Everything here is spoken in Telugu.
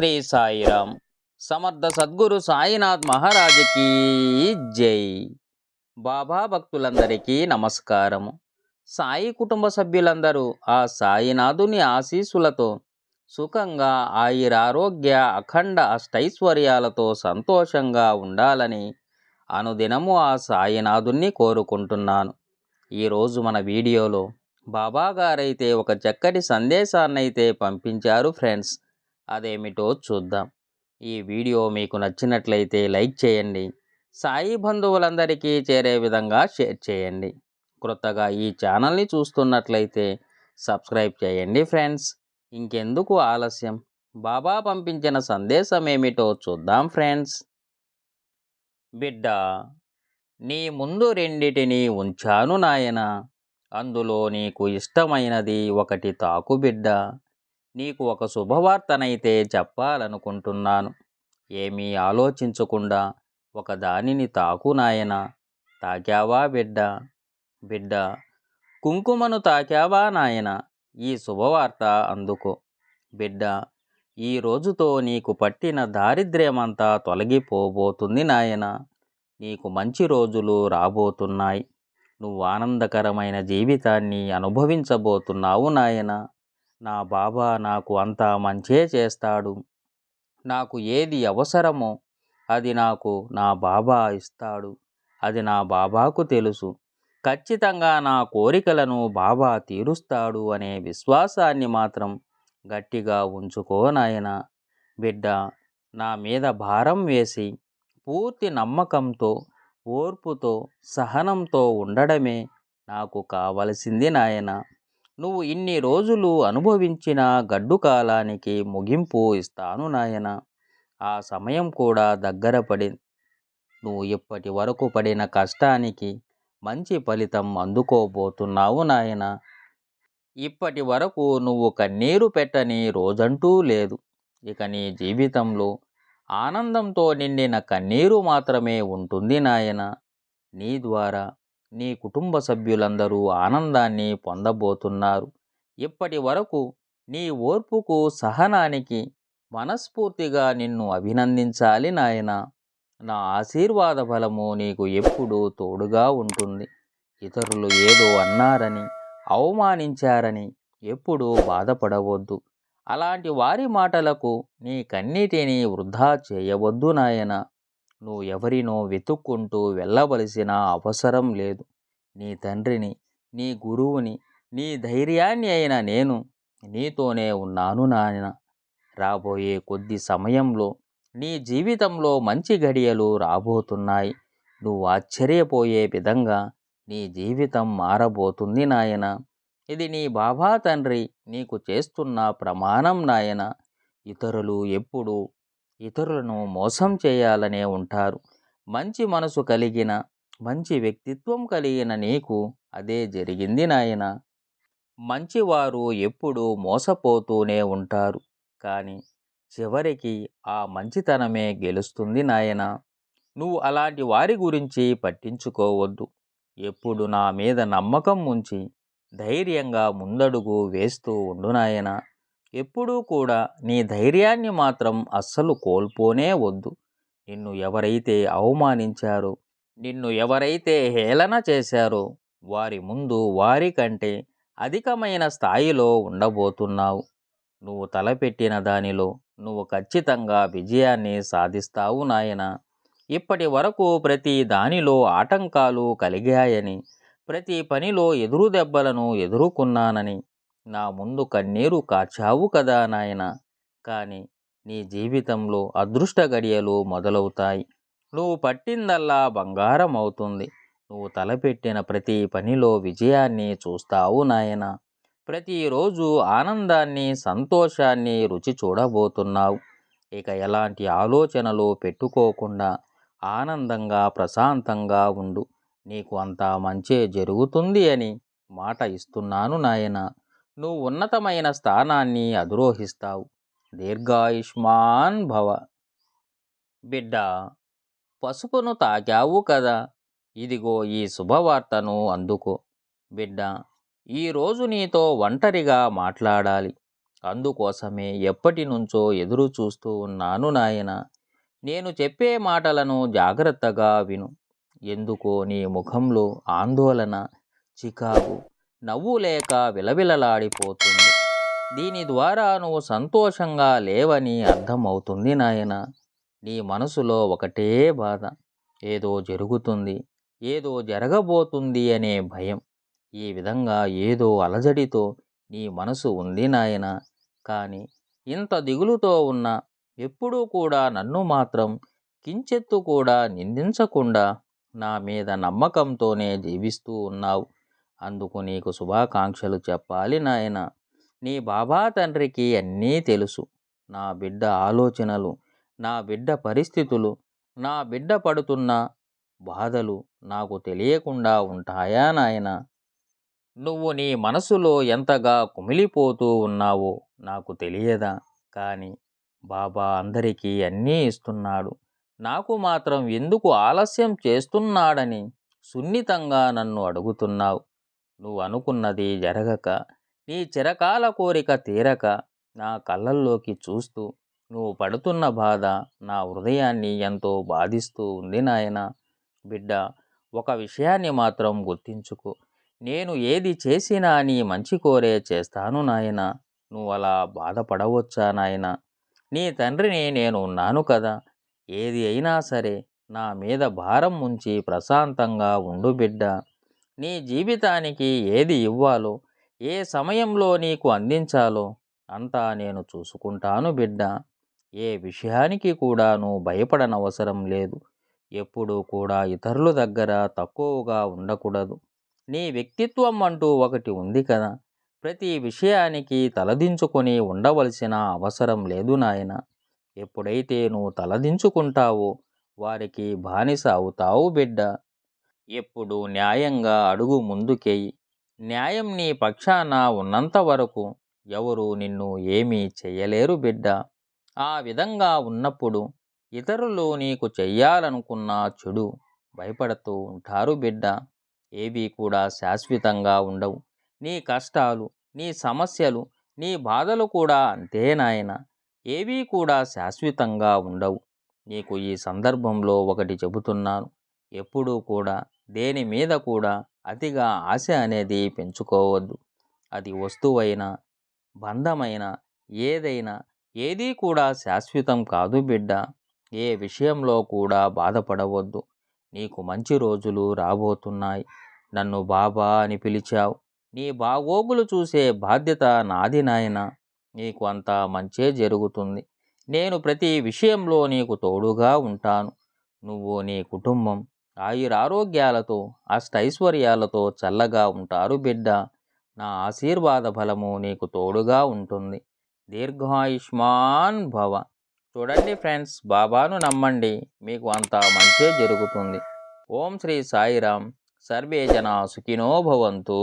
శ్రీ సాయిరామ్. సమర్థ సద్గురు సాయినాథ్ మహారాజుకి జై. బాబా భక్తులందరికీ నమస్కారము. సాయి కుటుంబ సభ్యులందరూ ఆ సాయినాథుని ఆశీస్సులతో సుఖంగా ఆయురారోగ్య అఖండ అష్టైశ్వర్యాలతో సంతోషంగా ఉండాలని అనుదినము ఆ సాయినాథుని కోరుకుంటున్నాను. ఈరోజు మన వీడియోలో బాబా గారైతే ఒక చక్కటి సందేశాన్నైతే పంపించారు ఫ్రెండ్స్. అదేమిటో చూద్దాం. ఈ వీడియో మీకు నచ్చినట్లయితే లైక్ చేయండి, సాయి బంధువులందరికీ చేరే విధంగా షేర్ చేయండి. క్రొత్తగా ఈ ఛానల్ని చూస్తున్నట్లయితే సబ్స్క్రైబ్ చేయండి ఫ్రెండ్స్. ఇంకెందుకు ఆలస్యం, బాబా పంపించిన సందేశం ఏమిటో చూద్దాం ఫ్రెండ్స్. బిడ్డ, నీ ముందు రెండిటిని ఉంచాను నాయనా, అందులో నీకు ఇష్టమైనది ఒకటి తాకు బిడ్డ. నీకు ఒక శుభవార్తనైతే చెప్పాలనుకుంటున్నాను. ఏమీ ఆలోచించకుండా ఒక దానిని తాకు నాయనా. తాకావా బిడ్డ? బిడ్డ, కుంకుమను తాకావా నాయన? ఈ శుభవార్త అందుకో బిడ్డ. ఈ రోజుతో నీకు పట్టిన దారిద్ర్యమంతా తొలగిపోబోతుంది నాయన. నీకు మంచి రోజులు రాబోతున్నాయి. నువ్వు ఆనందకరమైన జీవితాన్ని అనుభవించబోతున్నావు నాయన. నా బాబా నాకు అంతా మంచే చేస్తాడు. నాకు ఏది అవసరమో అది నాకు నా బాబా ఇస్తాడు. అది నా బాబాకు తెలుసు. ఖచ్చితంగా నా కోరికలను బాబా తీరుస్తాడు అనే విశ్వాసాన్ని మాత్రం గట్టిగా ఉంచుకో నాయన. బిడ్డ, నా మీద భారం వేసి పూర్తి నమ్మకంతో, ఓర్పుతో, సహనంతో ఉండడమే నాకు కావలసింది నాయన. నువ్వు ఇన్ని రోజులు అనుభవించిన గడ్డు కాలానికి ముగింపు ఇస్తాను నాయన. ఆ సమయం కూడా దగ్గర పడింది. నువ్వు ఇప్పటి వరకు పడిన కష్టానికి మంచి ఫలితం అందుకోబోతున్నావు నాయన. ఇప్పటి వరకు నువ్వు కన్నీరు పెట్టని రోజంటూ లేదు. ఇక నీ జీవితంలో ఆనందంతో నిండిన కన్నీరు మాత్రమే ఉంటుంది నాయన. నీ ద్వారా నీ కుటుంబ సభ్యులందరూ ఆనందాన్ని పొందబోతున్నారు. ఇప్పటి వరకు నీ ఓర్పుకు, సహనానికి మనస్ఫూర్తిగా నిన్ను అభినందించాలి నాయన. నా ఆశీర్వాద బలము నీకు ఎప్పుడూ తోడుగా ఉంటుంది. ఇతరులు ఏదో అన్నారని, అవమానించారని ఎప్పుడూ బాధపడవద్దు. అలాంటి వారి మాటలకు నీ కన్నిటిని వృధా చేయవద్దు నాయన. నువ్వు ఎవరినో వెతుక్కుంటూ వెళ్ళవలసిన అవసరం లేదు. నీ తండ్రిని, నీ గురువుని, నీ ధైర్యాన్ని అయిన నేను నీతోనే ఉన్నాను నాయన. రాబోయే కొద్ది సమయంలో నీ జీవితంలో మంచి గడియలు రాబోతున్నాయి. నువ్వు ఆశ్చర్యపోయే విధంగా నీ జీవితం మారబోతుంది నాయన. ఇది నీ బాబా తండ్రి నీకు చేస్తున్న ప్రమాణం నాయన. ఇతరులు ఎప్పుడూ ఇతరులను మోసం చేయాలనే ఉంటారు. మంచి మనసు కలిగిన, మంచి వ్యక్తిత్వం కలిగిన నీకు అదే జరిగింది నాయన. మంచివారు ఎప్పుడూ మోసపోతూనే ఉంటారు, కానీ చివరికి ఆ మంచితనమే గెలుస్తుంది నాయన. నువ్వు అలాంటి వారి గురించి పట్టించుకోవద్దు. ఎప్పుడు నా మీద నమ్మకం ఉంచి ధైర్యంగా ముందడుగు వేస్తూ ఉండు నాయన. ఎప్పుడూ కూడా నీ ధైర్యాన్ని మాత్రం అస్సలు కోల్పోనే వద్దు. నిన్ను ఎవరైతే అవమానించారో, నిన్ను ఎవరైతే హేళన చేశారో వారి ముందు వారికంటే అధికమైన స్థాయిలో ఉండబోతున్నావు. నువ్వు తలపెట్టిన దానిలో నువ్వు ఖచ్చితంగా విజయాన్ని సాధిస్తావు నాయన. ఇప్పటి వరకు ప్రతి దానిలో ఆటంకాలు కలిగాయని, ప్రతి పనిలో ఎదురు దెబ్బలను ఎదుర్కొన్నానని నా ముందు కన్నీరు కార్చావు కదా నాయన. కానీ నీ జీవితంలో అదృష్ట గడియలు మొదలవుతాయి. నువ్వు పట్టిందల్లా బంగారం అవుతుంది. నువ్వు తలపెట్టిన ప్రతి పనిలో విజయాన్ని చూస్తావు నాయన. ప్రతిరోజు ఆనందాన్ని, సంతోషాన్ని రుచి చూడబోతున్నావు. ఇక ఎలాంటి ఆలోచనలు పెట్టుకోకుండా ఆనందంగా, ప్రశాంతంగా ఉండు. నీకు అంతా మంచే జరుగుతుంది అని మాట ఇస్తున్నాను నాయన. నువ్వు ఉన్నతమైన స్థానాన్ని అధిరోహిస్తావు. దీర్ఘాయుష్మాన్ భవ. బిడ్డ, పసుపును తాకావు కదా, ఇదిగో ఈ శుభవార్తను అందుకో. బిడ్డ, ఈరోజు నీతో ఒంటరిగా మాట్లాడాలి. అందుకోసమే ఎప్పటి నుంచో ఎదురు చూస్తూ ఉన్నాను నాయన. నేను చెప్పే మాటలను జాగ్రత్తగా విను. ఎందుకో నీ ముఖంలో ఆందోళన, చికాకు, నవ్వు లేక విలవిలలాడిపోతుంది. దీని ద్వారా నువ్వు సంతోషంగా లేవని అర్థమవుతుంది నాయన. నీ మనసులో ఒకటే బాధ. ఏదో జరుగుతుంది, ఏదో జరగబోతుంది అనే భయం. ఈ విధంగా ఏదో అలజడితో నీ మనసు ఉంది నాయన. కానీ ఇంత దిగులుతో ఉన్నా ఎప్పుడూ కూడా నన్ను మాత్రం కించెత్తు కూడా నిందించకుండా నా మీద నమ్మకంతోనే జీవిస్తూ ఉన్నావు. అందుకు నీకు శుభాకాంక్షలు చెప్పాలి నాయన. నీ బాబా తండ్రికి అన్నీ తెలుసు. నా బిడ్డ ఆలోచనలు, నా బిడ్డ పరిస్థితులు, నా బిడ్డ పడుతున్న బాధలు నాకు తెలియకుండా ఉంటాయా నాయనా? నువ్వు నీ మనసులో ఎంతగా కుమిలిపోతూ ఉన్నావో నాకు తెలియదా? కానీ బాబా అందరికీ అన్నీ ఇస్తున్నాడు. నాకు మాత్రం ఎందుకు ఆలస్యం చేస్తున్నాడని సున్నితంగా నన్ను అడుగుతున్నావు. నువ్వు అనుకున్నది జరగక, నీ చిరకాల కోరిక తీరక, నా కళ్ళల్లోకి చూస్తూ నువ్వు పడుతున్న బాధ నా హృదయాన్ని ఎంతో బాధిస్తూ ఉంది నాయన. బిడ్డ, ఒక విషయాన్ని మాత్రం గుర్తించుకో. నేను ఏది చేసినా నీ మంచి కోరే చేస్తాను నాయన. నువ్వు అలా బాధపడవచ్చా నాయన? నీ తండ్రిని నేను ఉన్నాను కదా. ఏది అయినా సరే నా మీద భారం ఉంచి ప్రశాంతంగా ఉండు బిడ్డ. నీ జీవితానికి ఏది ఇవ్వాలో, ఏ సమయంలో నీకు అందించాలో అంతా నేను చూసుకుంటాను బిడ్డ. ఏ విషయానికి కూడా నువ్వు భయపడనవసరం లేదు. ఎప్పుడూ కూడా ఇతరుల దగ్గర తక్కువగా ఉండకూడదు. నీ వ్యక్తిత్వం అంటూ ఒకటి ఉంది కదా. ప్రతి విషయానికి తలదించుకొని ఉండవలసిన అవసరం లేదు నాయన. ఎప్పుడైతే నువ్వు తలదించుకుంటావో వారికి బానిస అవుతావు బిడ్డ. ఎప్పుడు న్యాయంగా అడుగు ముందుకేయి. న్యాయం నీ పక్షాన ఉన్నంత వరకు ఎవరు నిన్ను ఏమీ చెయ్యలేరు బిడ్డ. ఆ విధంగా ఉన్నప్పుడు ఇతరులు నీకు చెయ్యాలనుకున్న చెడు భయపడుతూ ఉంటారు బిడ్డ. ఏవి కూడా శాశ్వతంగా ఉండవు. నీ కష్టాలు, నీ సమస్యలు, నీ బాధలు కూడా అంతే నాయన. ఏవీ కూడా శాశ్వతంగా ఉండవు. నీకు ఈ సందర్భంలో ఒకటి చెబుతున్నాను. ఎప్పుడూ కూడా దేని మీద కూడా అతిగా ఆశ అనేది పెంచుకోవద్దు. అది వస్తువైనా, బంధమైనా, ఏదైనా ఏదీ కూడా శాశ్వతం కాదు బిడ్డ. ఏ విషయంలో కూడా బాధపడవద్దు. నీకు మంచి రోజులు రాబోతున్నాయి. నన్ను బాబా అని పిలిచావు. నీ బాగోగులు చూసే బాధ్యత నాది నాయన. నీకు అంతా మంచే జరుగుతుంది. నేను ప్రతి విషయంలో నీకు తోడుగా ఉంటాను. నువ్వు, నీ కుటుంబం ఆయురారోగ్యాలతో, అష్టైశ్వర్యాలతో చల్లగా ఉంటారు బిడ్డ. నా ఆశీర్వాద బలము నీకు తోడుగా ఉంటుంది. దీర్ఘాయుష్మాన్ భవ. చూడండి ఫ్రెండ్స్, బాబాను నమ్మండి, మీకు అంతా మంచే జరుగుతుంది. ఓం శ్రీ సాయిరామ్. సర్వే జనా సుఖినో భవంతు.